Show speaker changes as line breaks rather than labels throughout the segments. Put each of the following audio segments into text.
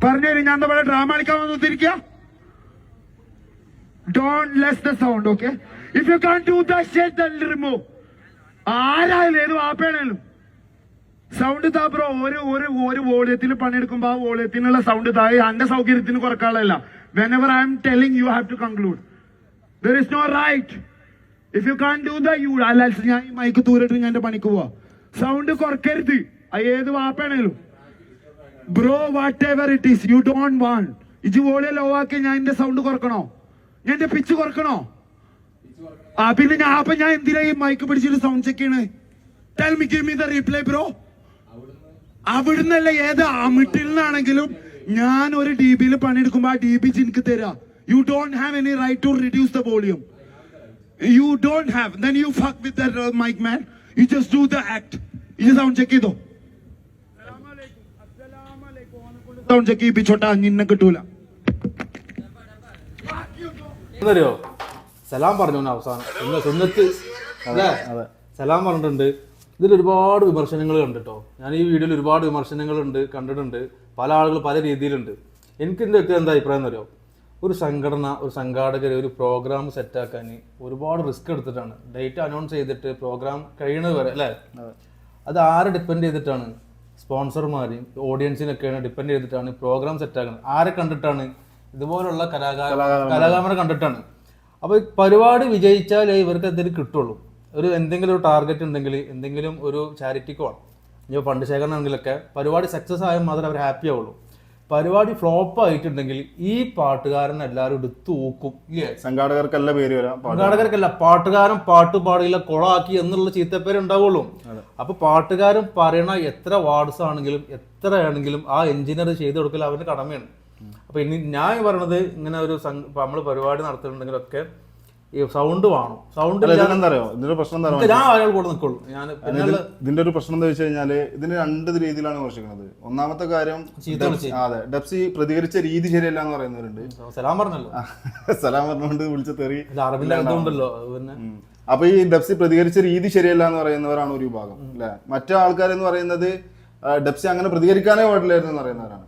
പറഞ്ഞു ഞാൻ എന്താ പറയുക, ഡ്രാമ കളിക്കാൻ വന്നിരിക്കുക. Don't less the sound, okay? If you can't do that shit, then remove. ആരായാലും ഏത് വാപ്പയാണേലും സൗണ്ട് താ ബ്രോ. ഒരു വോളിയത്തിൽ പണിയെടുക്കുമ്പോ ആ വോളിയത്തിനുള്ള സൗണ്ട് താ. എന്റെ സൗകര്യത്തിന് കുറക്കാളല്ല. Whenever I am telling you have to conclude. There is no right. If you can't do that, you ഞാൻ ഈ മൈക്ക് ദൂരിട്ട് ഞാൻ എന്റെ പണിക്ക് പോവാ. സൗണ്ട് കുറക്കരുത്. ഏത് വാപ്പയാണേലും bro, whatever it is you don't want. ഇത് വോളിയം ലോ ആക്കി ഞാൻ എന്റെ സൗണ്ട് കുറക്കണോ? ഞാൻ എന്റെ പിച്ച് കുറക്കണോ? പിന്നെ ഞാൻ എന്തിനാ ഈ മൈക്ക് പിടിച്ചിട്ട് സൗണ്ട് ചെക്ക് ചെയ്യണേ? Tell me, give me the reply bro. അവിടുന്നല്ല, ഏത് അമിട്ടിൽ നിന്നാണെങ്കിലും ഞാൻ ഒരു DB പണിയെടുക്കുമ്പോ ആ DB എനിക്ക് തരാ. You don't have any right to reduce the volume. You don't have. Then you fuck with the mic man. You just do the act. ഇത് സൗണ്ട് ചെക്ക് ചെയ്തോ. സൗണ്ട് ചെക്ക് ചെയ്യിപ്പിച്ചോട്ടാ, നിന്നെ കിട്ടൂല.
എന്തറിയോ, സലാം പറഞ്ഞു അവസാനം സുന്നത്ത് അല്ലേ? സലാം പറഞ്ഞിട്ടുണ്ട്. ഇതിൽ ഒരുപാട് വിമർശനങ്ങൾ കണ്ടിട്ടോ. ഞാൻ ഈ വീഡിയോയിൽ ഒരുപാട് വിമർശനങ്ങളുണ്ട്, കണ്ടിട്ടുണ്ട്. പല ആളുകൾ പല രീതിയിലുണ്ട്. എനിക്ക് ഇതിൻ്റെയൊക്കെ എന്താ അഭിപ്രായം എന്നറിയോ, ഒരു സംഘടന, ഒരു സംഘാടകർ ഒരു പ്രോഗ്രാം സെറ്റാക്കാൻ ഒരുപാട് റിസ്ക് എടുത്തിട്ടാണ്. ഡേറ്റ് അനൗൺസ് ചെയ്തിട്ട് പ്രോഗ്രാം കഴിയണത് വരെ അല്ലേ? അത് ആരെ ഡിപ്പെൻഡ് ചെയ്തിട്ടാണ്? സ്പോൺസർമാരെയും ഓഡിയൻസിനൊക്കെയാണ് ഡിപ്പെൻഡ് ചെയ്തിട്ടാണ് പ്രോഗ്രാം സെറ്റാക്കുന്നത്. ആരെ കണ്ടിട്ടാണ്? ഇതുപോലുള്ള കലാകാരന്മാരെ കണ്ടിട്ടാണ്. അപ്പോൾ പരിപാടി വിജയിച്ചാലേ ഇവർക്ക് എന്തെങ്കിലും കിട്ടുള്ളൂ. എന്തെങ്കിലും ഒരു ടാർഗറ്റ് ഉണ്ടെങ്കിൽ, എന്തെങ്കിലും ഒരു ചാരിറ്റിക്കോ ഇനി ഫണ്ട് ശേഖരണമാണെങ്കിലൊക്കെ പരിപാടി സക്സസ് ആയാൽ മാത്രമേ അവർ ഹാപ്പി ആവുള്ളൂ. പരിപാടി ഫ്ലോപ്പ് ആയിട്ടുണ്ടെങ്കിൽ ഈ പാട്ടുകാരൻ എല്ലാവരും എടുത്തു ഊക്കും. ഇല്ലേ?
സംഘാടകർക്കല്ല പേര് വരാം,
സംഘാടകർക്കല്ല, പാട്ടുകാരൻ പാട്ട് പാടിയില്ല കൊളാക്കി എന്നുള്ള ചീത്തപ്പേര് ഉണ്ടാവുള്ളൂ. അപ്പൊ പാട്ടുകാരൻ പറയണ എത്ര വാർഡ്സ് ആണെങ്കിലും എത്രയാണെങ്കിലും ആ എഞ്ചിനീയർ ചെയ്തു കൊടുക്കൽ അവന്റെ കടമയാണ്. അപ്പൊ ഇനി ഞാൻ പറയണത്, ഇങ്ങനെ ഒരു നമ്മൾ പരിപാടി നടത്തുന്നുണ്ടെങ്കിലൊക്കെ ഈ സൗണ്ട് വേണം. സൗണ്ട്
എന്താ ഇതിന്റെ പ്രശ്നം എന്താ,
അയാൾ കൂടെ നിൽക്കുള്ളൂ. ഞാൻ
ഇതിന്റെ ഒരു പ്രശ്നം എന്താ വെച്ച് കഴിഞ്ഞാല് ഇതിന് രണ്ട് രീതിയിലാണ് വിമർശിക്കുന്നത്. ഒന്നാമത്തെ കാര്യം, അതെ, ഡെപ്സി പ്രതികരിച്ച രീതി ശരിയല്ല എന്ന് പറയുന്നവരുണ്ട്.
സലാം പറഞ്ഞല്ലോ,
സലാം പറഞ്ഞുകൊണ്ട് വിളിച്ച തെറി
ഉണ്ടല്ലോ.
അപ്പൊ ഈ ഡെപ്സി പ്രതികരിച്ച രീതി ശരിയല്ല എന്ന് പറയുന്നവരാണ് ഒരു വിഭാഗം അല്ലെ. മറ്റു ആൾക്കാരെന്ന് പറയുന്നത് ഡെപ്സി അങ്ങനെ പ്രതികരിക്കാനേ പാടില്ലായിരുന്നു എന്ന് പറയുന്നവരാണ്.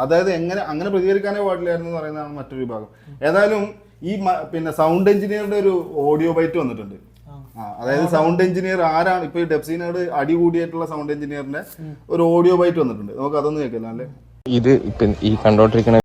അതായത്
എങ്ങനെ അങ്ങനെ പ്രതികരിക്കാനേ പാടില്ലായിരുന്നു എന്ന് പറയുന്നതാണ് മറ്റൊരു വിഭാഗം. ഏതായാലും ഈ പിന്നെ സൗണ്ട് എഞ്ചിനീയറുടെ ഒരു ഓഡിയോ ബൈറ്റ് വന്നിട്ടുണ്ട്. അതായത് സൗണ്ട് എഞ്ചിനീയർ ആരാണ്, ഇപ്പൊ ഈ ഡെപ്സിനോട് അടി കൂടിയായിട്ടുള്ള സൗണ്ട് എഞ്ചിനീയറിന്റെ ഒരു ഓഡിയോ ബൈറ്റ് വന്നിട്ടുണ്ട്. നമുക്ക് അതൊന്ന് കേൾക്കാം അല്ലേ.
ഇത് ഈ കണ്ടോണ്ടിരിക്കുന്ന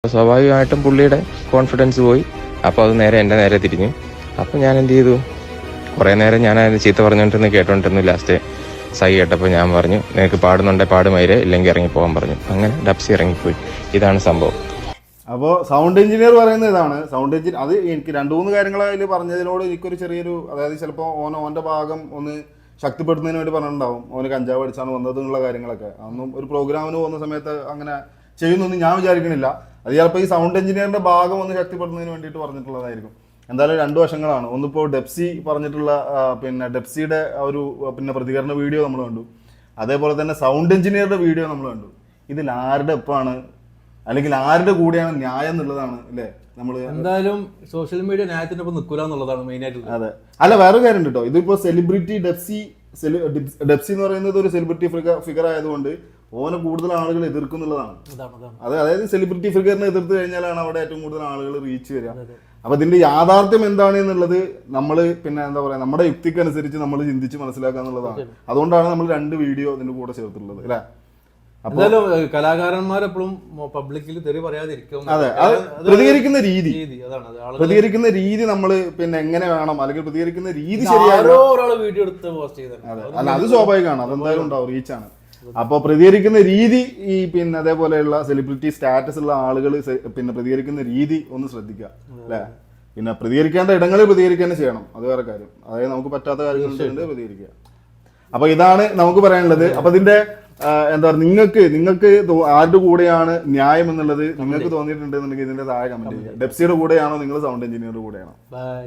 സ്വാഭാവികമായിട്ടും പുള്ളിയുടെ കോൺഫിഡൻസ് പോയി. അപ്പോൾ അത് നേരെ എൻ്റെ നേരെ തിരിഞ്ഞു. അപ്പോൾ ഞാൻ എന്ത് ചെയ്തു, കുറേ നേരം ഞാൻ അതിന് ചീത്ത പറഞ്ഞുകൊണ്ടിരുന്നു, കേട്ടോണ്ടിരുന്നു. ലാസ്റ്റ് സൈ കേട്ടപ്പോൾ ഞാൻ പറഞ്ഞു, നിനക്ക് പാടുന്നുണ്ടെ പാടുമയിരെ, ഇല്ലെങ്കിൽ ഇറങ്ങിപ്പോകാൻ പറഞ്ഞു. അങ്ങനെ ഡെപ്സി ഇറങ്ങിപ്പോയി. ഇതാണ് സംഭവം.
അപ്പോൾ സൗണ്ട് എഞ്ചിനീയർ പറയുന്നത് ഇതാണ്. സൗണ്ട് എഞ്ചിനീയർ അത് എനിക്ക് 2-3 കാര്യങ്ങൾ അതിൽ പറഞ്ഞതിനോട് എനിക്കൊരു ചെറിയൊരു, അതായത് ചിലപ്പോൾ ഓൻ്റെ ഭാഗം ഒന്ന് ശക്തിപ്പെടുത്തുന്നതിന് വേണ്ടി പറഞ്ഞിട്ടുണ്ടാവും. ഓന് കഞ്ചാവ് അടിച്ചാണ് വന്നത് എന്നുള്ള കാര്യങ്ങളൊക്കെ. അതൊന്നും ഒരു പ്രോഗ്രാമിന് പോകുന്ന സമയത്ത് അങ്ങനെ ചെയ്യുന്നൊന്നും ഞാൻ വിചാരിക്കണില്ല. അത് ചിലപ്പോൾ ഈ സൗണ്ട് എഞ്ചിനീയറിന്റെ ഭാഗം ഒന്ന് ശക്തിപ്പെടുന്നതിന് വേണ്ടിയിട്ട് പറഞ്ഞിട്ടുള്ളതായിരിക്കും. എന്തായാലും 2 വശങ്ങളാണ്. ഒന്നിപ്പോൾ ഡെപ്സി പറഞ്ഞിട്ടുള്ള പിന്നെ ഡെപ്സിയുടെ ഒരു പിന്നെ പ്രതികരണ വീഡിയോ നമ്മൾ കണ്ടു. അതേപോലെ തന്നെ സൗണ്ട് എഞ്ചിനീയറുടെ വീഡിയോ നമ്മൾ കണ്ടു. ഇതിൽ ആരുടെ ഒപ്പമാണ് അല്ലെങ്കിൽ ആരുടെ കൂടെയാണ് ന്യായം എന്നുള്ളതാണ് അല്ലേ. നമ്മൾ
എന്തായാലും സോഷ്യൽ മീഡിയ ന്യായത്തിന്റെ ഒപ്പം നിൽക്കൂല എന്നുള്ളതാണ് മെയിൻ ആയിട്ടുള്ളത്.
അതെ, അല്ല വേറെ കാര്യം കേട്ടോ, ഇതിപ്പോ സെലിബ്രിറ്റി ഡെപ്സി എന്ന് പറയുന്നത് ഒരു സെലിബ്രിറ്റി ഫിഗർ ആയതുകൊണ്ട് ഓനെ കൂടുതൽ ആളുകൾ എതിർക്കുന്നുള്ളതാണ്. അതായത് സെലിബ്രിറ്റി ഫിഗറിനെ എതിർത്ത് കഴിഞ്ഞാലാണ് അവിടെ ഏറ്റവും കൂടുതൽ ആളുകൾ റീച്ച് വരിക. അപ്പൊ ഇതിന്റെ യാഥാർത്ഥ്യം എന്താണ് എന്നുള്ളത് നമ്മൾ പിന്നെ എന്താ പറയാ, നമ്മുടെ യുക്തിക്കനുസരിച്ച് നമ്മൾ ചിന്തിച്ച് മനസ്സിലാക്കുക എന്നുള്ളതാണ്. അതുകൊണ്ടാണ് നമ്മൾ 2 വീഡിയോ ഇതിന്റെ കൂടെ ചേർത്തിട്ടുള്ളത് അല്ലെ.
എന്തായാലും കലാകാരന്മാരെപ്പോഴും പബ്ലിക്കിൽ തെറി പറയാതിരിക്കും.
അതെ, അത് പ്രതികരിക്കുന്ന രീതി
അതാണ് അത്.
പ്രതികരിക്കുന്ന രീതി നമ്മൾ പിന്നെ എങ്ങനെ വേണം, അല്ലെങ്കിൽ പ്രതികരിക്കുന്ന രീതി ശരിയാണോ.
ആരോ ഒരാള് വീഡിയോ എടുത്ത് പോസ്റ്റ് ചെയ്തത്.
അല്ല, അത് സ്വാഭാവികമാണ്, അതെന്തായാലും ഉണ്ടാവും, റീച്ചാണ്. അപ്പോൾ പ്രതികരിക്കുന്ന രീതി ഈ പിന്നെ അതേപോലെയുള്ള സെലിബ്രിറ്റി സ്റ്റാറ്റസ് ഉള്ള ആളുകൾ പിന്നെ പ്രതികരിക്കുന്ന രീതി ഒന്ന് ശ്രദ്ധിക്കുക അല്ലേ. പിന്നെ പ്രതികരിക്കേണ്ട ഇടങ്ങളിൽ പ്രതികരിക്കുക തന്നെ ചെയ്യണം, അത് വേറെ കാര്യം. അതായത് നമുക്ക് പറ്റാത്ത കാര്യങ്ങളുണ്ട് പ്രതികരിക്കുക. അപ്പൊ ഇതാണ് നമുക്ക് പറയാനുള്ളത്. അപ്പൊ ഇതിന്റെ എന്താ പറയുക, നിങ്ങൾക്ക് ആരുടെ കൂടെയാണ് ന്യായം എന്നുള്ളത് നിങ്ങൾക്ക് തോന്നിയിട്ടുണ്ടെന്നുണ്ടെങ്കിൽ ഇതിന്റെ താഴെ കമന്റ് ചെയ്യുക. ഡെപ്സിയുടെ കൂടെയാണോ നിങ്ങൾ സൗണ്ട് എഞ്ചിനീയറുടെ കൂടെയാണോ?
ബൈ.